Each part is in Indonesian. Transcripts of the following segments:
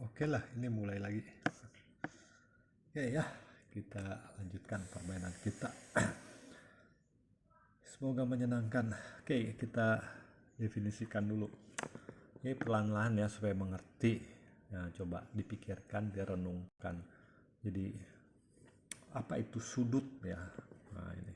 Oke lah, ini mulai lagi. Oke ya, kita lanjutkan permainan kita. Semoga menyenangkan. Oke, kita definisikan dulu. Ini pelan-pelan ya supaya mengerti. Nah, coba dipikirkan, direnungkan. Jadi, apa itu sudut ya? Nah, ini.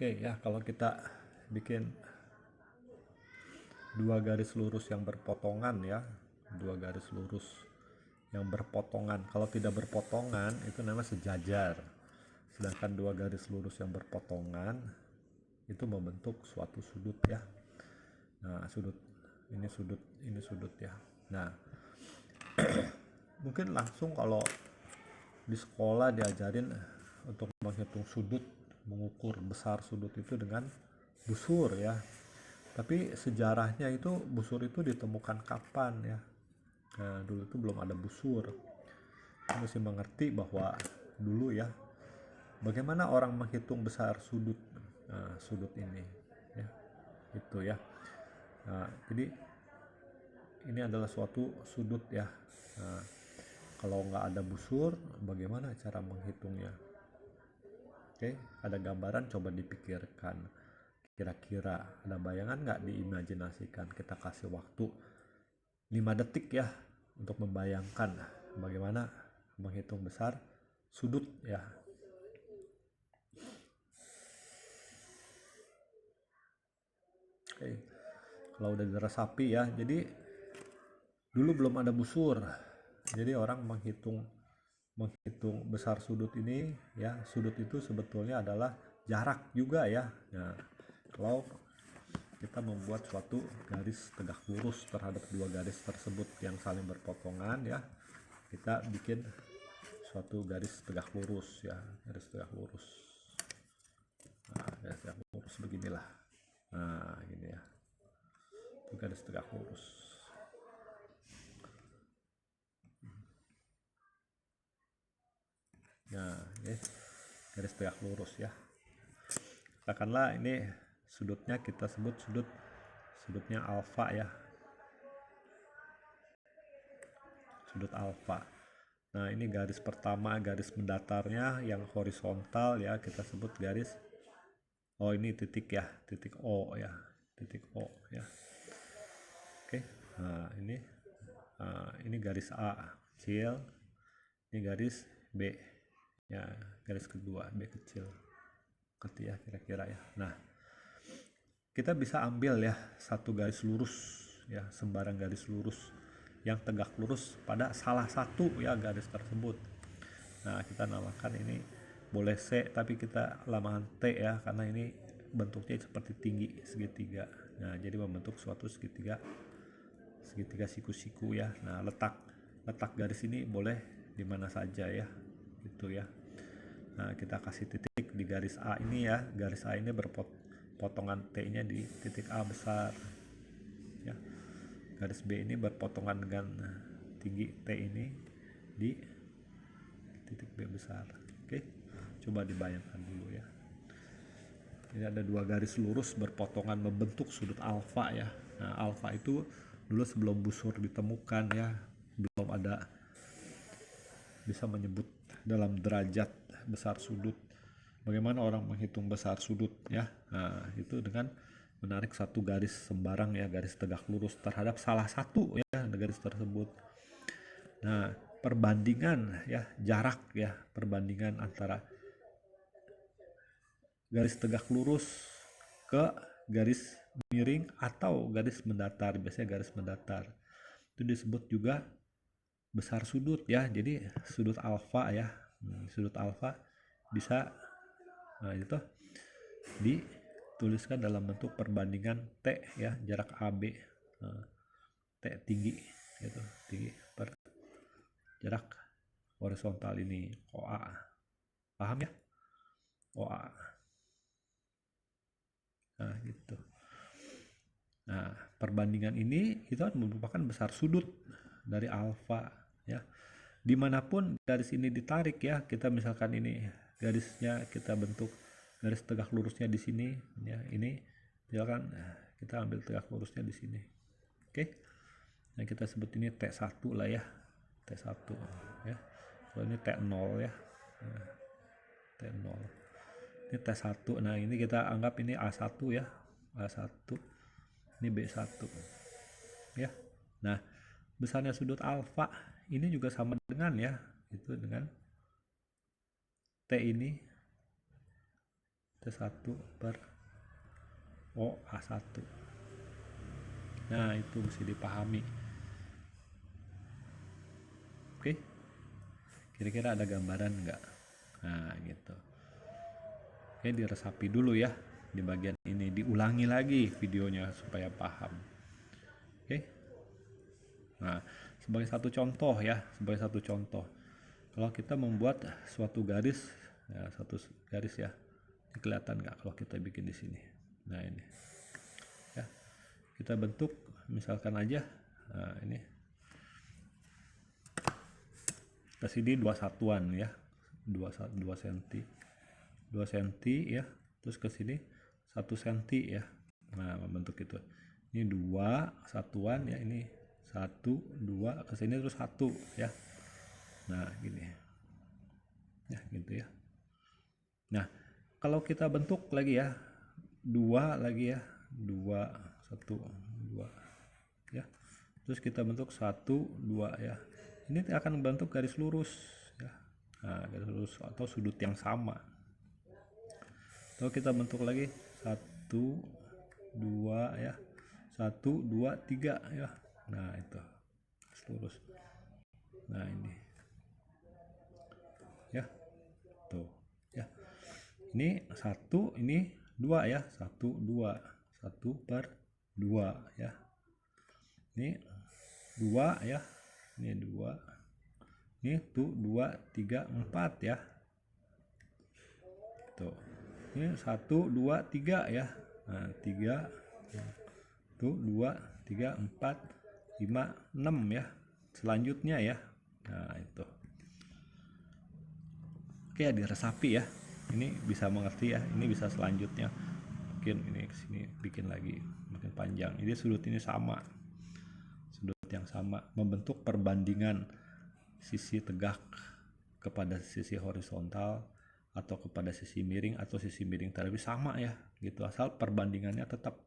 Oke ya, kalau kita bikin dua garis lurus yang berpotongan ya, dua garis lurus yang berpotongan. Kalau tidak berpotongan itu namanya sejajar. Sedangkan dua garis lurus yang berpotongan itu membentuk suatu sudut ya. Nah, sudut ini sudut ya. Nah, mungkin langsung kalau di sekolah diajarin untuk menghitung sudut, mengukur besar sudut itu dengan busur ya. Tapi sejarahnya itu busur itu ditemukan kapan ya? Nah, dulu itu belum ada busur. Kita mesti mengerti bahwa dulu ya, bagaimana orang menghitung besar sudut, sudut ini ya, itu ya. Nah, jadi ini adalah suatu sudut ya. Nah, kalau nggak ada busur, bagaimana cara menghitungnya? Oke, ada gambaran, coba dipikirkan. Kira-kira ada bayangan nggak, diimajinasikan? Kita kasih waktu 5 detik ya untuk membayangkan bagaimana menghitung besar sudut ya. Oke, kalau udah diresapi ya, jadi dulu belum ada busur, jadi orang menghitung besar sudut ini ya. Sudut itu sebetulnya adalah jarak juga ya. Nah, kalau kita membuat suatu garis tegak lurus terhadap dua garis tersebut yang saling berpotongan ya, kita bikin suatu garis tegak lurus ya, garis tegak lurus. Nah, garis tegak lurus beginilah. Nah, gini ya, itu garis tegak lurus. Nah, ini garis tegak lurus ya. Katakanlah ini sudutnya kita sebut sudutnya alfa ya, sudut alfa. Nah, ini garis pertama, garis mendatarnya yang horizontal ya, kita sebut garis, oh ini titik ya, titik O ya, titik O ya. Oke, nah ini garis A kecil, ini garis B ya, garis kedua B kecil, ngerti ya kira-kira ya. Nah, kita bisa ambil ya satu garis lurus ya, sembarang garis lurus yang tegak lurus pada salah satu ya garis tersebut. Nah, kita namakan ini boleh C, tapi kita lamakan T ya, karena ini bentuknya seperti tinggi segitiga. Nah, jadi membentuk suatu segitiga siku-siku ya. Nah, letak garis ini boleh di mana saja ya, gitu ya. Nah, kita kasih titik di garis A ini ya. Garis A ini berpotongan T-nya di titik A besar ya. Garis B ini berpotongan dengan tinggi T ini di titik B besar. Oke, coba dibayangkan dulu ya. Ini ada dua garis lurus berpotongan membentuk sudut alfa ya. Nah, alfa itu dulu sebelum busur ditemukan ya, belum ada bisa menyebut dalam derajat besar sudut. Bagaimana orang menghitung besar sudut ya? Nah, itu dengan menarik satu garis sembarang ya, garis tegak lurus terhadap salah satu ya garis tersebut. Nah, perbandingan ya, jarak ya, perbandingan antara garis tegak lurus ke garis miring atau garis mendatar, biasanya garis mendatar, itu disebut juga besar sudut ya. Jadi sudut alfa ya, sudut alfa bisa, nah itu dituliskan dalam bentuk perbandingan T ya, jarak AB, T tinggi itu, tinggi per jarak horizontal ini OA, paham ya, OA. Nah, gitu. Nah, perbandingan ini itu merupakan besar sudut. dari alfa ya. Dimanapun garis ini ditarik ya, kita misalkan ini garisnya kita bentuk garis tegak lurusnya di sini ya, ini misalkan kita ambil tegak lurusnya di sini. Oke. Nah, kita sebut ini T1 lah ya. T1 ya. Kalau ini T0 ya. Nah, T0. Ini T1. Nah, ini kita anggap ini A1 ya. A1. Ini B1. Ya. Nah, besarnya sudut alfa ini juga sama dengan ya, itu dengan T ini T1 per OA1. Nah, itu mesti dipahami. Oke. Kira-kira ada gambaran enggak? Nah, gitu. Oke, diresapi dulu ya di bagian ini, diulangi lagi videonya supaya paham. Oke. Nah, sebagai satu contoh ya, kalau kita membuat suatu garis ya, satu garis ya, ini kelihatan nggak kalau kita bikin di sini? Nah, ini ya, kita bentuk misalkan aja, nah, ini ke sini 2 satuan ya, 2 cm ya, terus ke sini 1 cm ya. Nah, membentuk itu, ini 2 satuan ya, ini 1 2 ke sini terus 1 ya. Nah, gini ya, gitu ya. Nah, kalau kita bentuk lagi ya, 2 lagi ya, 2 1 2 ya, terus kita bentuk 1 2 ya, ini akan membentuk garis lurus ya. Nah, garis lurus atau sudut yang sama. Kalau kita bentuk lagi 1 2 ya, 1 2 3 ya. Nah, itu garis lurus. Nah, ini ya, tuh ya, ini 1, ini 2 ya, 1 2 1 per 2 ya, ini 2 ya, ini 2, ini tuh 2 3 4 ya, tuh ini 1 2 3 ya. Nah, 3 tuh 2 3 4 5 6 ya, selanjutnya ya. Nah, itu oke, diresapi ya, ini bisa mengerti ya, ini bisa selanjutnya mungkin ini kesini bikin lagi makin panjang. Ini sudut ini sama, sudut yang sama, membentuk perbandingan sisi tegak kepada sisi horizontal atau kepada sisi miring atau sisi miring tadi sama ya gitu, asal perbandingannya tetap.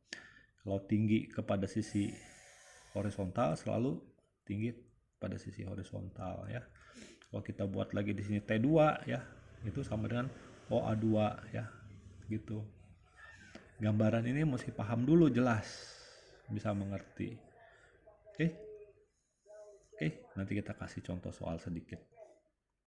Kalau tinggi kepada sisi horizontal selalu tinggi pada sisi horizontal ya. Kalau kita buat lagi di sini T2 ya, itu sama dengan OA2 ya, gitu. Gambaran ini mesti paham dulu, jelas, bisa mengerti. Oke, nanti kita kasih contoh soal sedikit.